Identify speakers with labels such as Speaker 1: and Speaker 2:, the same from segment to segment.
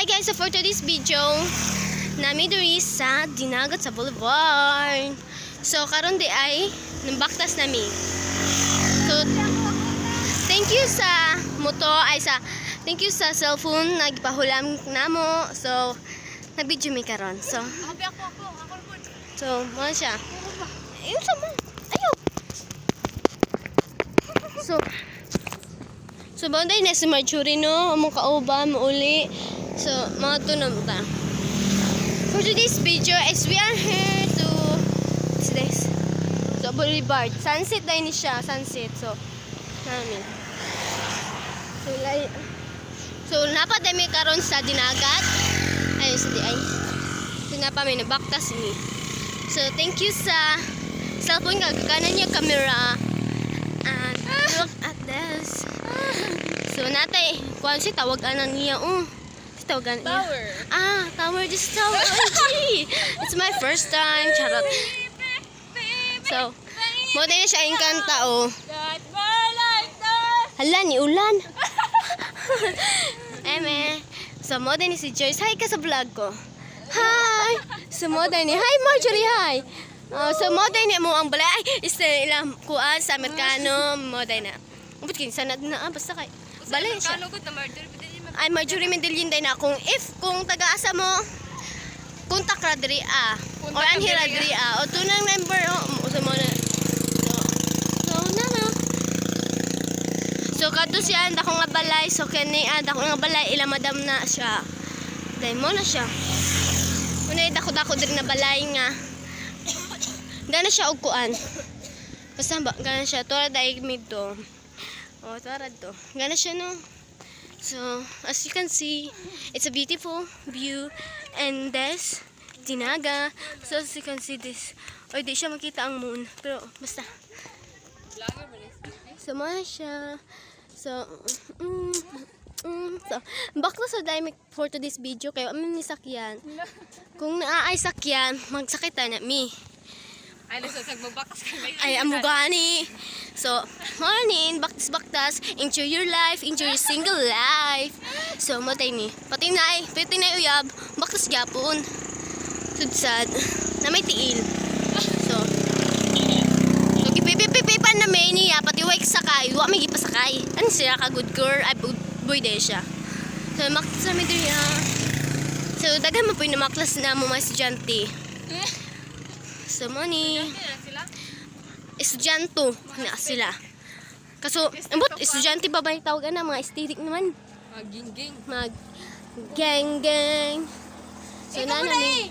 Speaker 1: Hi guys, so for today's video, nami diri sa Dinagat sa Boulevard. So karon di ay nambaktas nami. So thank you sa thank you sa cellphone nagpahulam namo. So nag-video mi karon. So mo siya. Ayun sa mo. Ayo. So banday na si Marjorie no, among kauban mo uli. So, mga tunam ta. For today's video is we are here to the Boulevard. Sunset dahil ni siya, sunset. So, namin. So, napadami karon sa Dinagat. Ayun sa di ay. Tinapa may nabaktas ni. So, thank you sa cellphone kagakanan niya camera. And look at this. So, natay, kuwan si tawagan niya. Tower. Tower. This tower. OMG. It's my first time. Charot. So, mo din siya inkanta Hala, ni ulan. Eme. So, mo din si Joyce. Hi ka sa vlog ko. Hi. So, mo din ni. Hi, Marjorie. Hi. So, mo din ni mo ang balay. Ay, isa ilang kuan sa Amerikano. Mo din na. Ubut kinsa na basta kay. Balay siya. Ay Marjorie Medellin day na kung taga-asa mo kontak ra diri or anhira diri o tunang number usa mo na so kadto siya dako nga balay so kani dako nga balay ila madam na siya day mo na siya unay dako diri na balay nga dana siya og kuan basta ba gana siya tora day midto tora to gana siya no. So, as you can see, it's a beautiful view and this Dinaga. So, as you can see this, di siya makita ang moon. Pero, basta. So, mga siya. So, back to sa dynamic for today's video. Kaya, amin ni sakyan. Kung naaay sakyan, magsakitan na mi. Ay, amugani. So, morning, baktas, enjoy your life, enjoy your single life. So, matay ni. Pati na uyab, baktas gyapon. Sudsad, na may tiil. So, gipipipipan na may niya, pati wake sakay, wak may gipasakay. Ano siya ka good girl, ay boy day siya. So, maktas na may diri So, dagan mo po yung namaklas na mo mga estudyante. So, money. Estudyante na sila. Kaso, estudyante ba ba yung tawagan na? Mga aesthetic naman. Mag-gang-gang. So, nanay.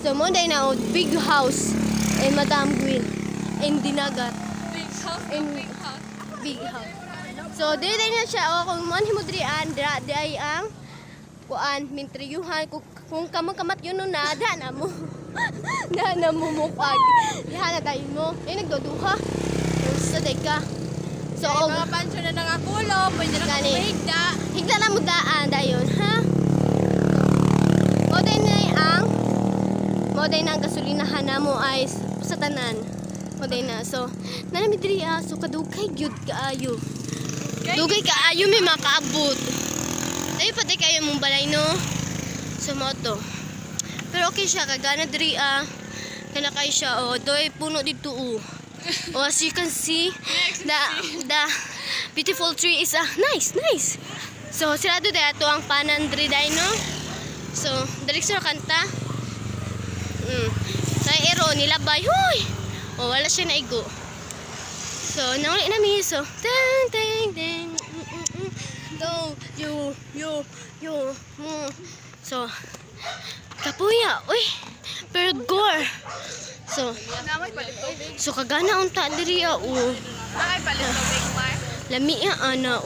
Speaker 1: So, monday na big house in Madam Gwen in Dinagat. Big house. So, dito na siya. Kung manhimudrian, dahil ang kuan, mintriyuhan. Kung kamat yun no na, na mo mukag. Diha na tayo mo. Nagdoduha. Sa deka. So,
Speaker 2: mga pansyo na nangakulo, pwede na kung mahigda.
Speaker 1: Higda na mo daan dayon, ha? Moday na ang gasolinahan na mo ay sa tanan. Moday na. So, nanamidri so kadugay gyud kaayo. Dugay kaayo may makaabot. Tayo pati kayo mong balay no. Sa moto. Pero okay siya, kagana diri kana kay siya doy puno dito as you can see the beautiful tree is nice. So sirado dato ang panan diri day no. So diri sa kanta. Sa ero nilabay. Hoy. Wala siya na igo. So nauli na mi so ding. Do yo. So kapuya, pero gore. So kagana unta diri lami ana,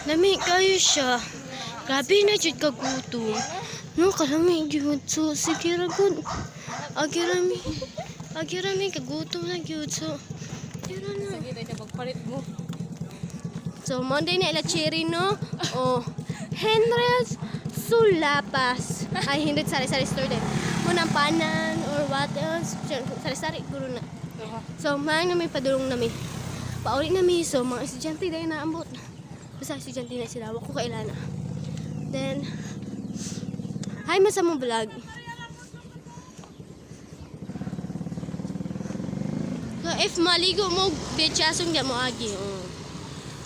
Speaker 1: lami kayo siya. Grabe na jud kagutom. No, kalami jud. So sige ra gud. Agirami kagutom na jud. So tira na.
Speaker 2: Sige na magpalit mo.
Speaker 1: So Monday na ila cherry no. Henry's Sulapas. Ay, hindi sari-sari store din. Munang panan or what else. Sari-sari, guro na. So, maang namin padulong namin. pauli na mi. So, mga estudyante dahil naambot. Basta estudyante na sila. Wako kailana. Then, hi mo sa mong vlog. So, if maligo mo, betchasong dyan mo agi.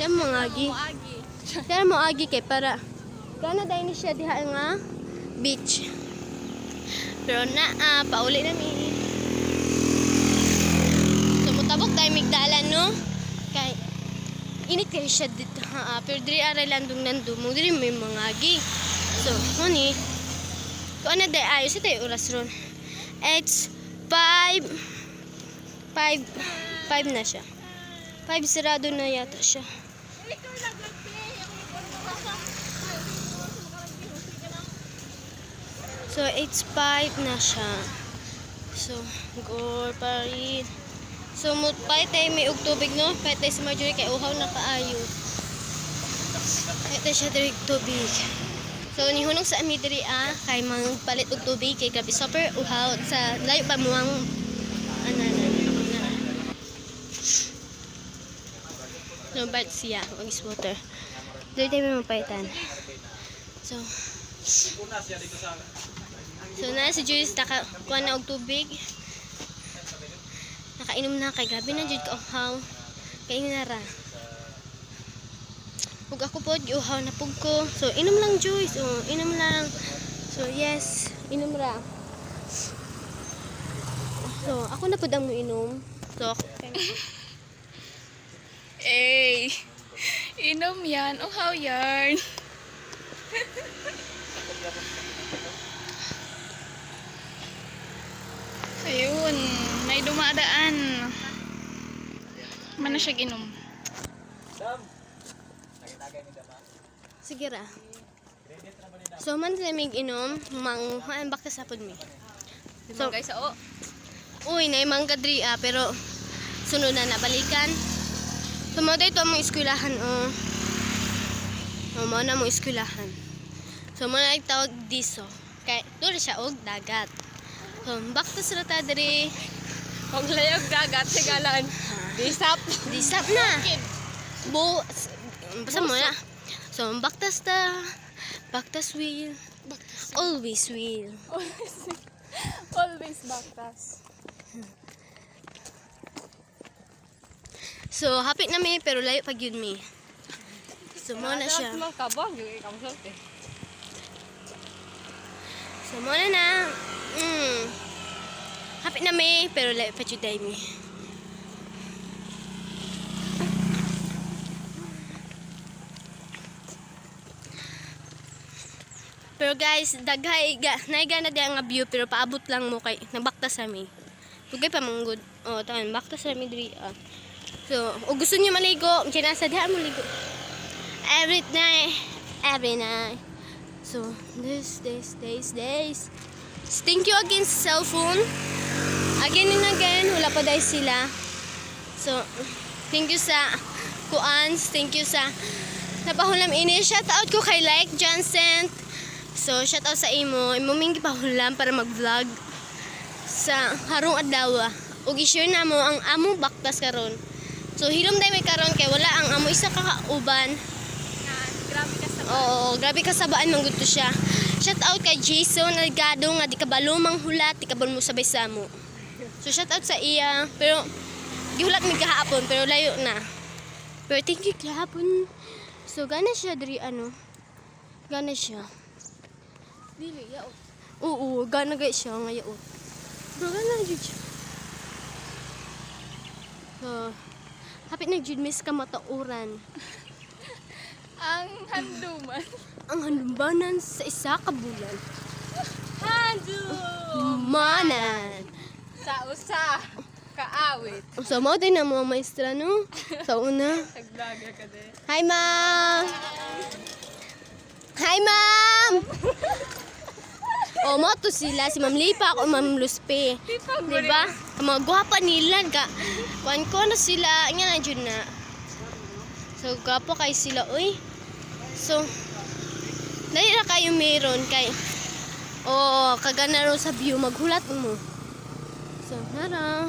Speaker 1: Dyan mo agi.
Speaker 2: Agi.
Speaker 1: Dyan mo agi kay para. Gana dahil ni siya diha nga beach. Pero na, pauli na mi. So, mutabok tayo migdalan, no? Kay, init kayo siya dito. Pero diri aray landong nandun mo. Diri may mga agi. So, honey. Kung ano dahil ayos, ito yung oras ron. It's 5 na siya. 5 sarado na yata siya. So, it's 5 na siya. So, gore pa rin. So, pahit tayo may tubig, no? Pahit tayo si Marjorie kay uhaw na kaayo. Pahit tayo siya direct tubig. So, nihunong sa ami diri kay palit og tubig kay grabe super uhaw sa layo pa muang no, but siya, mag-is water. Dito tayo mapaitan. So, na si Julius nakakuha na og tubig. Nakainom na kay grabe na jud ka uhaw. Kay na ra. Ug ako pod giuhaw na pug ko. So inom lang Joyce. Inom lang. So yes, inom ra. So ako na pod ang moinom. So
Speaker 2: Eh, inom yan. Uhaw yan. Ayun, may dumadaan. Mana siya ginom.
Speaker 1: sige ra. So man sa mig inom, mang bakta sa pod mi.
Speaker 2: So guys,
Speaker 1: Uy, na mangga diri pero sunod na nabalikan. So mo dito mo eskwelahan mo na mo eskwelahan. So mo na tawag diso. Kay duro siya og dagat. So bakta sa ta diri
Speaker 2: og layog dagat sigalan. Disap
Speaker 1: na. Basta mo na. So baktas will. Always will.
Speaker 2: Always baktas.
Speaker 1: So hapit na mi pero layo pag yun mi. So mo na siya.
Speaker 2: Kabang yung ikamusote.
Speaker 1: So mo na. Hapit na mi pero layo pa juday mi. Pero guys, naiga na di ang view pero paabot lang mo kay nabaktas mi. Tugay pa manggod. Taon baktas mi diri. So, o gusto niyo maligo, kinasadhaan mo ligo. Every night. So, days. Thank you again sa cellphone. Again and again, wala pa dahil sila. So, thank you sa kuans, thank you sa napahulam ini. Shout out ko kay Like Johnson. So, shout out sa imo. Imo mingi pahulam para mag-vlog sa harong adlaw. Ug i-share na mo ang among baktas karon. So, hilom dahil may karon kay wala ang amo isa kakauban.
Speaker 2: Grabe ka sa
Speaker 1: Oo, grabe kasabaan man gud to siya. Shout out kay Jason Algado nga di kabalo manghulat, di kabalo mo sabay sa mo. So, shout out sa iya. Pero, gihulat mi kahapon, pero layo na. Pero thank you kahapon. So, gana siya diri Gana siya.
Speaker 2: dili yaot.
Speaker 1: Oo, gana gay siya nga yaot. Bro, gana jud siya. So, hapit na jud miss ka matauran.
Speaker 2: Ang handuman.
Speaker 1: Ang hanumbanan sa isa ka bulan.
Speaker 2: Handuman. Sa usa kaawit.
Speaker 1: So, mo din na mga maestra, no? Sa una.
Speaker 2: Naglaga ka din.
Speaker 1: Hi, ma'am! Hi, ma'am! Mo to sila. Si Ma'am Lipa o Ma'am Luspe. Diba? Ang mga gwapa nila. Kuan ko na sila. Nga na dyan na. So, gwapo kayo sila. Uy. So, dahil na kayo meron kay kagana rin sa view. Maghulat mo. So, nara.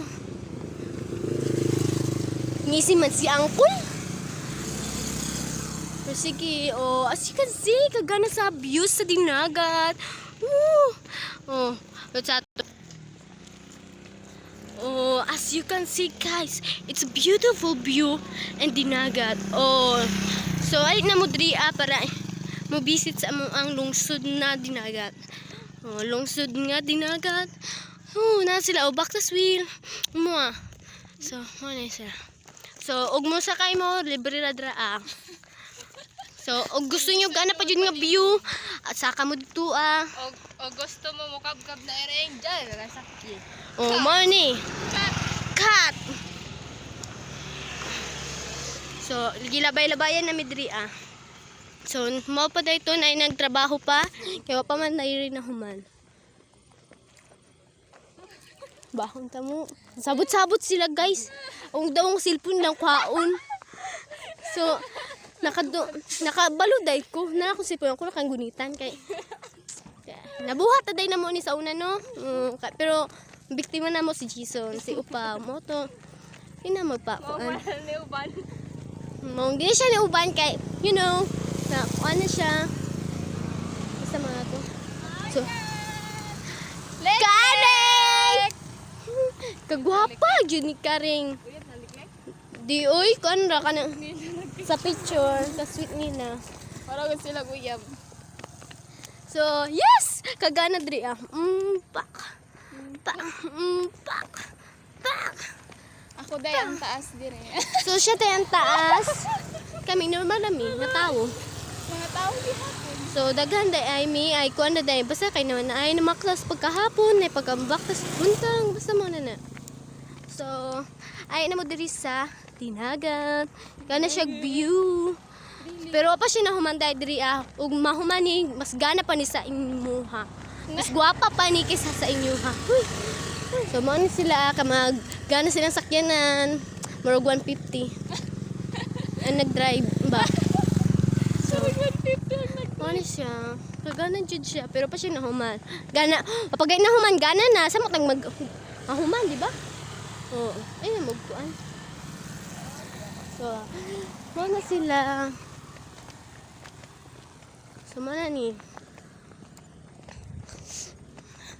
Speaker 1: ngisi man si Angkol. Pero sige, as you can see, kagana sa views sa dinagat. Let's at as you can see guys, it's a beautiful view and dinagat. So ay na mo diri para mo visit sa among ang lungsod na dinagat. Lungsod nga dinagat. Na sila Bactas Wheel. So, mo na sila. So, og mo sakay mo libre ra dra. So, og gusto nyo gana pa jud nga view at saka mo dito
Speaker 2: O gusto mo mukab-kab na ereng dyan. Sakit.
Speaker 1: mo ni. Cut. So, gilabay-labayan na midri So, mo pa dayto na nagtrabaho pa kay wa pa man dayri na human. Bahon ta mo. Sabot-sabot sila guys. Ang dawong cellphone lang kwaon. So, nakabaluday ko. Na ako cellphone ko nakagunitan kay nabuhat aday na mo ni sa una no. Pero biktima na mo si Jason, si Upa mo to. Ina mo pa kuan.
Speaker 2: Ni uban.
Speaker 1: Mong di siya ni uban kay na kuan na siya. Basta mga to. So, Karing! Kagwapa jud ni Karing. Di oy kuan ra kana sa picture, ka sweet nila.
Speaker 2: Parang sila guyab.
Speaker 1: So, yes! Kagana diri pak.
Speaker 2: Ako day ang taas din eh.
Speaker 1: So, siya tayong taas. Kami normal nami, na tao.
Speaker 2: Mga tao di hapon.
Speaker 1: So, daghan day ay kuan na day. Basta kay naman ay namaklas pagkahapon, ay pagkambaktas buntang. Basta mo na. So, ay na mo diri sa dinagat. Kana siya view. Pero pa siya nahumanday diri ug mahumani mas gana pa ni sa imuha. Mas gwapa pa ni kaysa sa inyuha. So mo ni sila kamag gana silang sakyanan. Murag 150. Ang nag-drive ba? So 150 mo ni siya. Kagana jud siya pero pa siya nahuman. Gana pag nahuman gana na sa matang mahuman, di ba? Ay magkuan. So mo na sila. So, mana ni?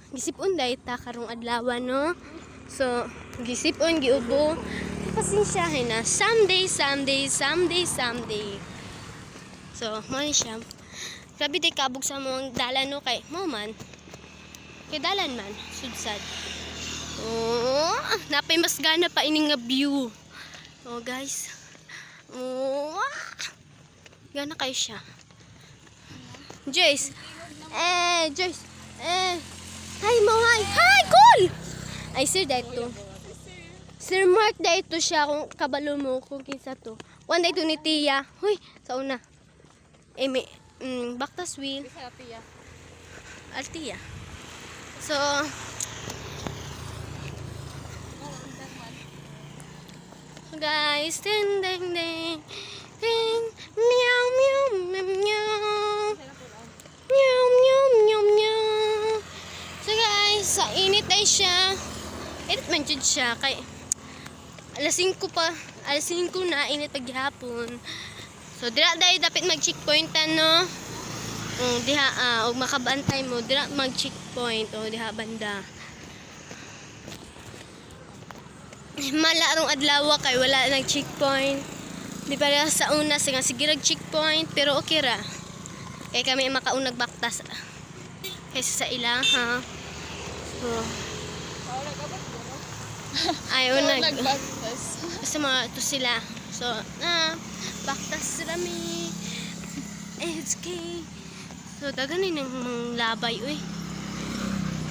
Speaker 1: Gisipon day ta karong adlaw no? So, gisipon giubo. Pasensyahin na. Someday. So, mana siya. Grabe day kabog sa mong dalan no kay mo man. Kay dalan man, sudsad. Napay mas gana pa ining nga view. Guys. Gana kayo siya. Joyce. Joyce. Hi mo, hi. Hi, cool. Ay, sir, dahito. Sir Mark, dahito siya kung kabalo mo kung kinsa to. One dahito ni Tia. Huy, sa una. May, Bactas Wheel. Altia. So, guys, ding, ding, ding. Ding, meow, meow, meow, meow. Meow, meow, meow, meow. So guys, sa init ay siya. Init man jud siya kay alas 5 na init paghapon. So dira day dapat mag-checkpointan no. Diha og makabantay mo dira mag-checkpoint diha banda. Malarong adlaw kay wala nag checkpoint. Di pa sa una sige checkpoint pero okay ra. Kay kami makaunag baktas kaysa sa ila ha. So ayaw
Speaker 2: nagbaktas.
Speaker 1: Basta mga to sila. So baktas rami. It's okay. So dagan ni nang labay uy.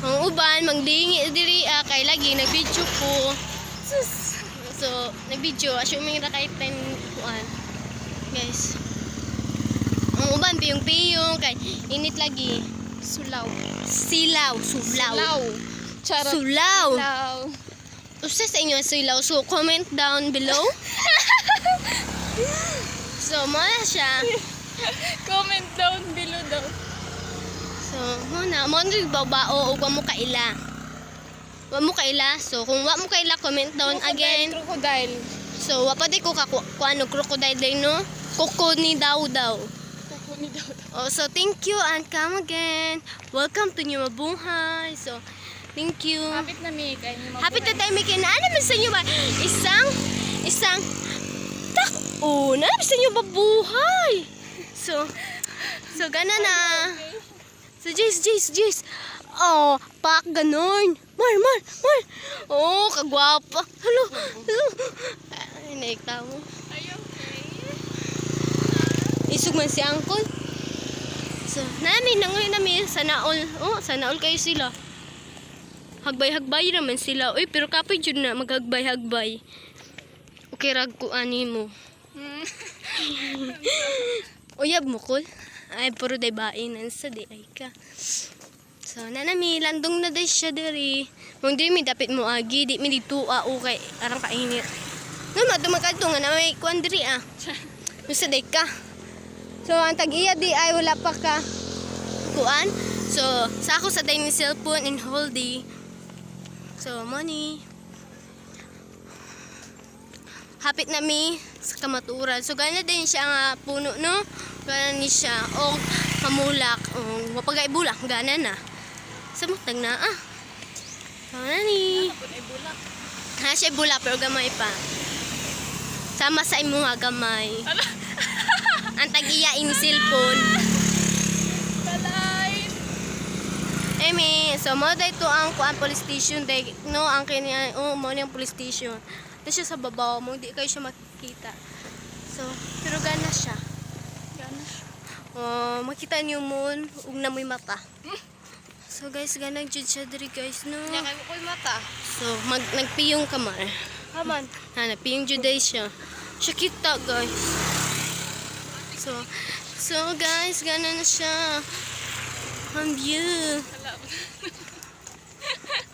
Speaker 1: Ang uban magdingi diri kay lagi nag-video ko. So, nag-video. Assuming na kahit 10 kuan. Guys. Ang uban, piyong-piyong. Kay init lagi.
Speaker 2: Sulaw.
Speaker 1: Sulaw.
Speaker 2: Charot.
Speaker 1: Sulaw.
Speaker 2: Sulaw.
Speaker 1: Usa sa inyo sulaw. So, comment down below. So, muna siya.
Speaker 2: Comment down below daw.
Speaker 1: So, muna. Muna babao o wa mo kaila. Wa mo kaila. So, kung wa mo kaila, comment down again.
Speaker 2: Crocodile.
Speaker 1: So, wapade ko ano, crocodile day, no? Koko ni daw daw.
Speaker 2: Kukuni daw.
Speaker 1: Oh, so thank you and come again. Welcome to New Mabuhay. So, thank you.
Speaker 2: Hapit na mi kay ni
Speaker 1: Happy na tayo may kinaan naman sa inyo ba? Isang naman sa inyo babuhay. So gana na. So, Jace. Oh, pak ganon. Mar. Oh, kagwapa. Hello. Ay, naikta mo.
Speaker 2: Are you okay?
Speaker 1: Isug man si Uncle. So, nangoy namin sana all. Oh, sana all kayo sila. Hagbay naman sila. Uy, pero kapoy jud na maghagbay. Okay rag ko ani mo. Uyab mo kol. Ay puro day bainan sa di ay ka. So, nanami landong na day siya diri. Mong di mi dapit mo agi, di mi dito okay arang kainit. No, madumakadto nga na may kuan diri ah. Sa day ka. So, ang tag-iya di ay wala pa ka kuan. So, sa ako sa day ni cellphone and holdy. So, money. Hapit na mi sa kamaturan. So, gana din siya nga puno, no? Gana ni siya. O, mamulak. O, mapagay bulak. Gana na. Sa mutag na, ah. Gana ni. Ha, siya bulak, pero gamay pa. Sama sa imo nga gamay. Ang tag-iya in cellphone.
Speaker 2: Balay.
Speaker 1: Emi, so mo dito ang kuan police station day, no, ang kanya mo yung police station. Tapos siya sa babaw mo, hindi kayo siya makikita. So, pero gana siya. Makita niyo mo ug na mo'y mata. So guys, ganang jud siya diri guys, no.
Speaker 2: Nya kay ko mata.
Speaker 1: So, nagpiyong ka man.
Speaker 2: Haman.
Speaker 1: Nagpiyong jud day siya. Siya kita guys. So guys, gana na siya. Ang view.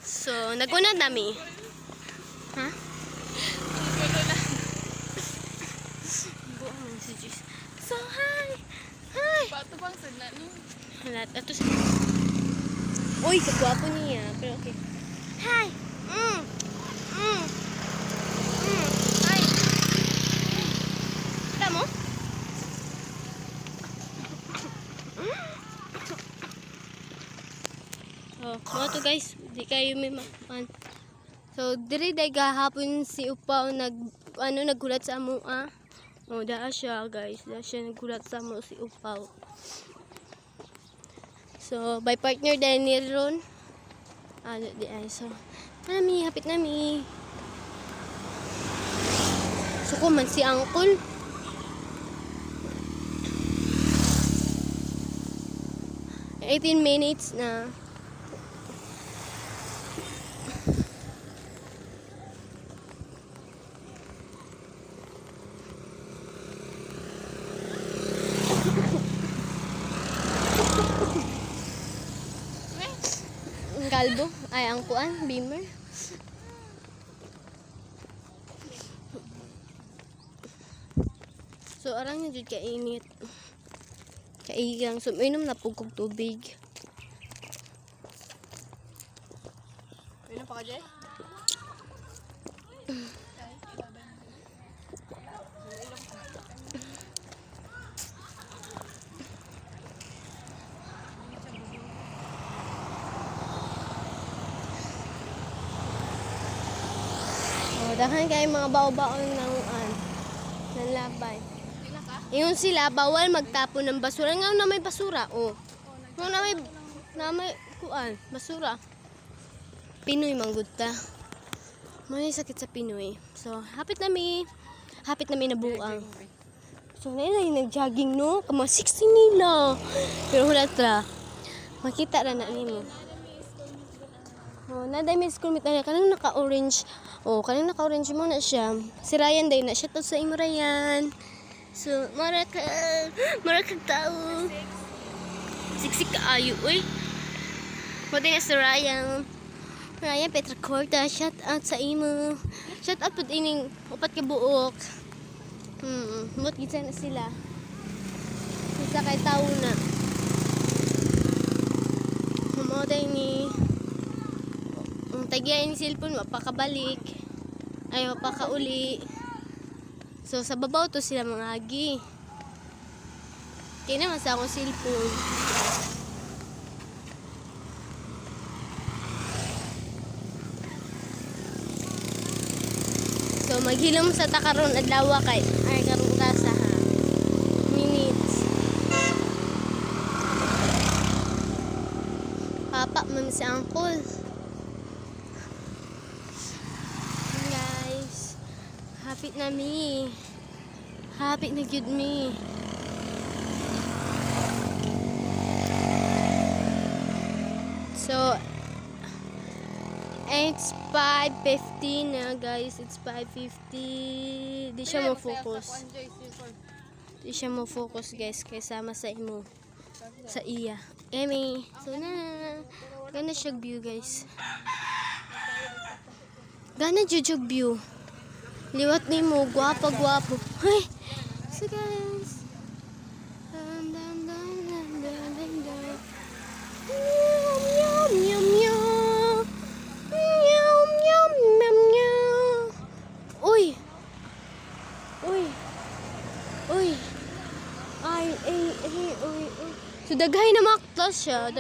Speaker 1: So, naguna nami. Ha? So, hi!
Speaker 2: Pato bang sadna ni?
Speaker 1: Halat, ato sa... Uy, kagwapo niya. Pero okay. Hi! Hi! Kita mo? Oh, mga to guys. Di kayo may makuan. So, diri day gahapon si Upaw naggulat sa amo ah. Oh, daa siya guys. Daa siya naggulat sa amo si Upaw. So, by partner dahil ni Ron. Di ay. So, nami, hapit nami. So, man si Uncle. – 18 minutes na. Kalbo ay ang kuan beamer. So arang na jud ka init. Kaigang so inom na pugog tubig.
Speaker 2: Pino pa ka jay?
Speaker 1: Dahan kay mga baon ng labay. Ingon sila bawal magtapon ng basura. Nga na may basura, oh. Nga na may kuan, basura. Pinoy manggod ta. May sakit sa Pinoy. So, hapit nami nabuang. So, nila nag-jogging, no? Kamo 60 nila. Pero hulat ra. Makita ra na nimo. Oh, naday may school meet na kanang naka-orange. Oh, kanang naka-orange mo na siya. Si Ryan day na siya to sa imo Ryan. So, maraka tao. Siksik kaayo, uy. Pwede na si Ryan. Ryan Petracorta, shout out sa imo. Shout out pud ining upat ka buok. Mut gitsa na sila. Isa kay tao na. Humoday ni tagya ini cellphone mapakabalik ay mapakauli So sa babaw to sila mga agi. Kaya naman sa akong cellphone. So maghilom sa takaron adlaw kay ay karong rasa ha. Minutes. Papa man si uncle. Guys, hapit na mi. Hapit na gyud mi. So it's 5:50 na guys. It's 5:50. Di siya mo focus. Di siya mo focus guys kay sama sa imo. Sa iya. Emi. So na. Gana siya view guys. Gana jujug view. Liwat ni mo. Gwapa. Hey. So guys. Dun, dun, dun, dun, dun, dun, dun. Yum, yum, yum. Yum, yum, yum, yum. Uy. Uy. So daghay na maktas siya.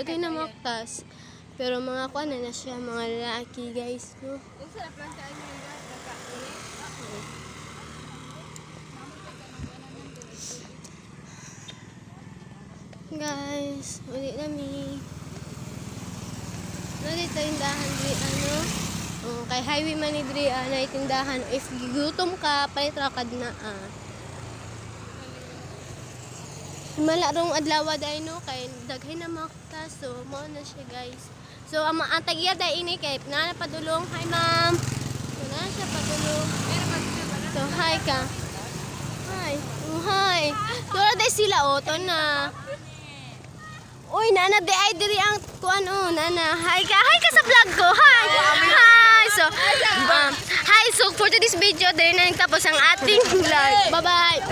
Speaker 1: Pero mga kuan na siya, mga lalaki guys. No? Guys, ulit nami. Dito tindahan diri ano? Kay highway man ni diri na tindahan if gutom ka palit ra kad na Malarong adlaw day no kay daghay na makta so mao na siya guys. So ang tagiya day ini kay na padulong. Hi ma'am. So na siya padulong. So hi ka. Hi. Hi. Tura day sila to na. Uy, nana, di ay diri ang kuan nana. Hi ka sa vlog ko. Hi. So, hi. So, for today's video, diri na nagtapos ang ating vlog. Bye-bye.